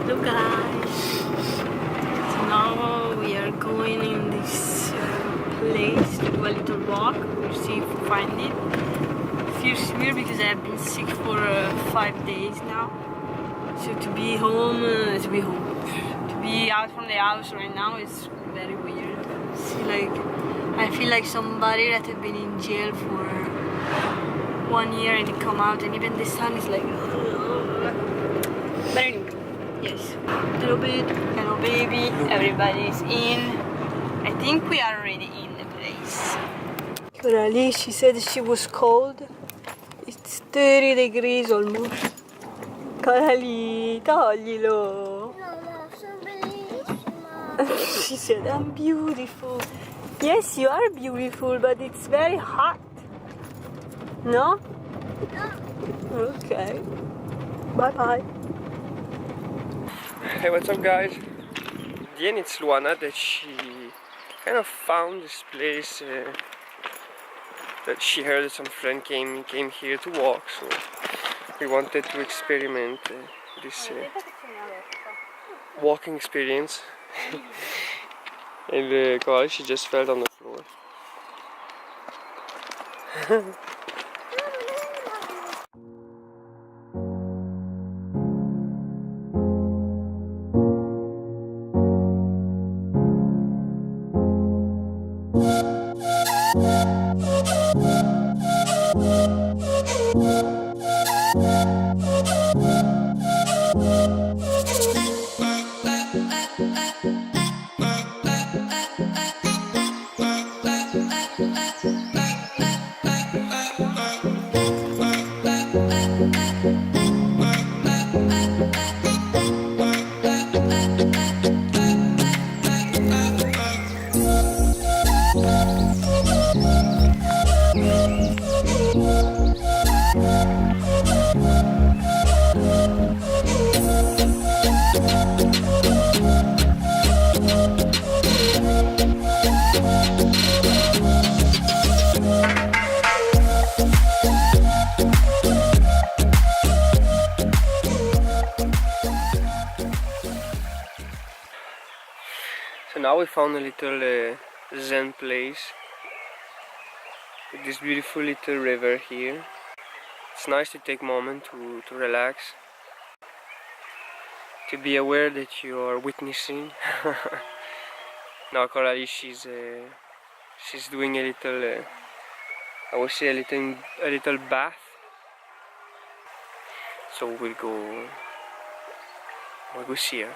Hello guys, so now we are going in this place to do a little walk. We'll see if we find it. Feels weird because I've been sick for 5 days now. So to be home, to be out from the house right now is very weird. I feel like somebody that had been in jail for 1 year and come out, and even the sun is like. But anyway. Yes, hello baby, everybody's in. I think we are already in the place. Coralie, she said she was cold. It's 30 degrees almost. Coralie, toglilo. No, sono bellissima. She said, I'm beautiful. Yes, you are beautiful, but it's very hot. No? No. Okay. Bye-bye. Hey, what's up guys? At the end it's Luana that she kind of found this place that she heard some friend came here to walk, so we wanted to experiment this walking experience. And God, she just fell on the floor. So now we found a little zen place with this beautiful little river here. It's nice to take a moment to relax, to be aware that you are witnessing. Now Coralie, she's doing a little, I would say a little bath. So we'll go see her.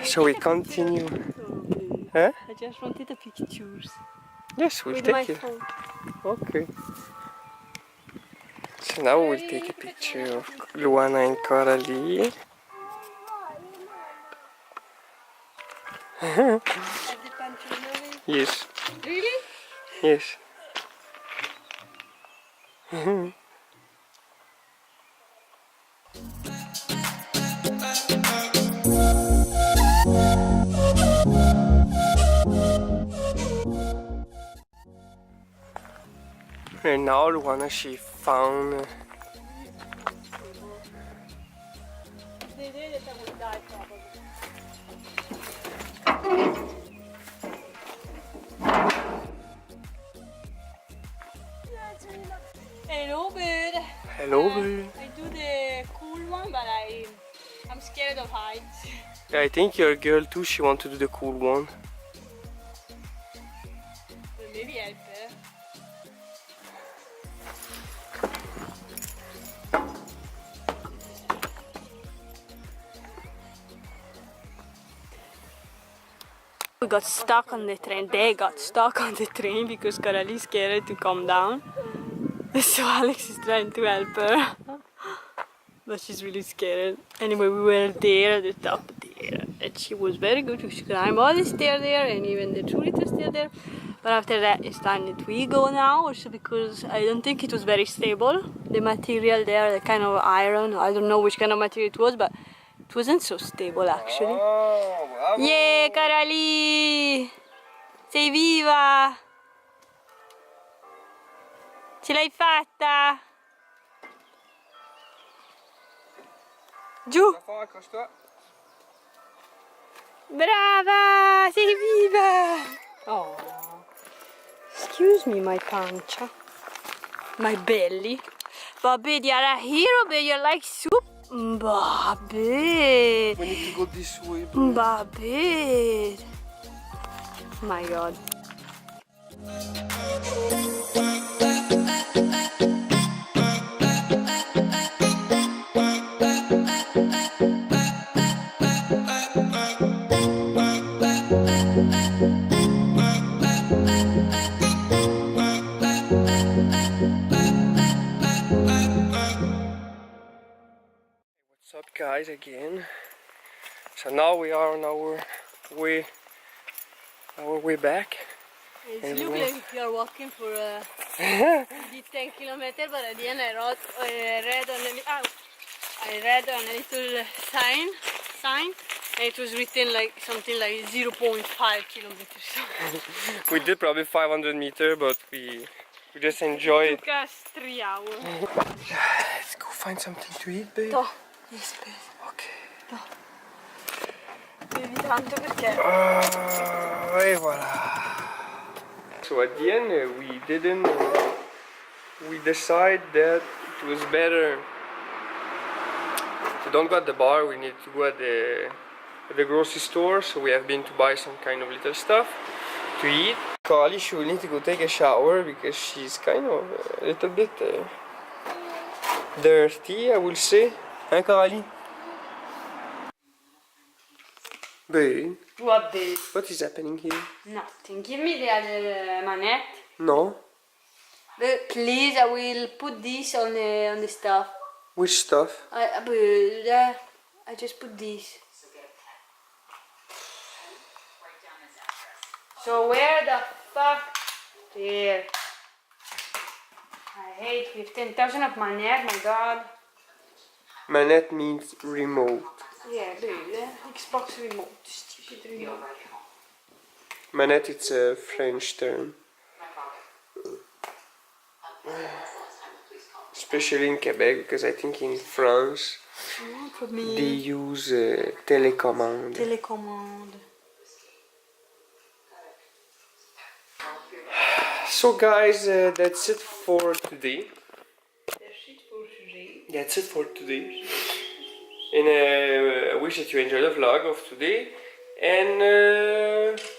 So we continue. Huh? I just wanted the pictures. Yes, we'll With my take it. phone. Okay. So now we'll take a picture of Luana and Coralie. Yes. Really? Yes. And now Luana, she found rides. I think your girl too, she wants to do the cool one. Maybe help her. We got stuck on the train. They got stuck on the train because Coralie is scared to come down. So Alex is trying to help her. But she's really scared. Anyway, we were there at the top there. And she was very good. She climbed all the stairs there and even the 2 little stairs there. But after that, it's time that we go now. Also because I don't think it was very stable. The material there, the kind of iron. I don't know which kind of material it was, but it wasn't so stable actually. Oh, bravo. Yeah, Coralie! Sei viva! Ce l'hai fatta! Giù! Accroche-toi. Brava! Sei viva! Oh. Excuse me, my pancia. My belly. Bobby, you're a hero, babe. You're like soup. Bobby. We need to go this way, bro. Bobby. My God. What's up, guys, again? So now we are on our way back. It And looks we- like you're walking for 10 kilometers, but at the end I read on a little sign, and it was written like something like 0.5 kilometers. We did probably 500 meters, but we just enjoy It it. took us 3 hours. Let's go find something to eat, babe. No, yes, please. Okay. Bevi tanto perché Et voilà. So at the end, we decided that it was better to don't go at the bar. We need to go at the grocery store. So we have been to buy some kind of little stuff to eat. Coralie, she will need to go take a shower because she's kind of a little bit dirty, I will say. Hein, Coralie? Babe, what the what is happening here? nothing. Give me the other manette. No? But please, I will put this on the stuff. Which stuff? I just put this. So where the fuck? There. I hate we have 10,000 of manette, my God. Manette means remote. Yeah, dude. Xbox remote. Stupid remote. Manette, it's a French term. Especially in Quebec, because I think in France For they me. use télécommande. Télécommande. So guys, that's it for today. That's it for today. And I wish that you enjoyed the vlog of today. And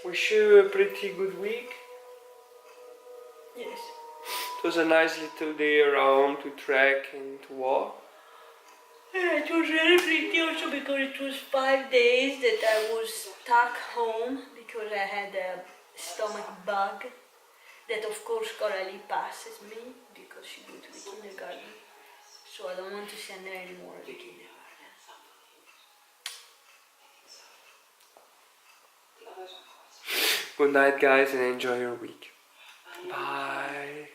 wish you a pretty good week. Yes. It was a nice little day around to trek and to walk. Yeah, it was very pretty also because it was 5 days that I was stuck home because I had a stomach bug. That of course Coralie passes me because she goes to the kindergarten. So I don't want to send her anymore to the kindergarten. Good night, guys, and enjoy your week. Bye.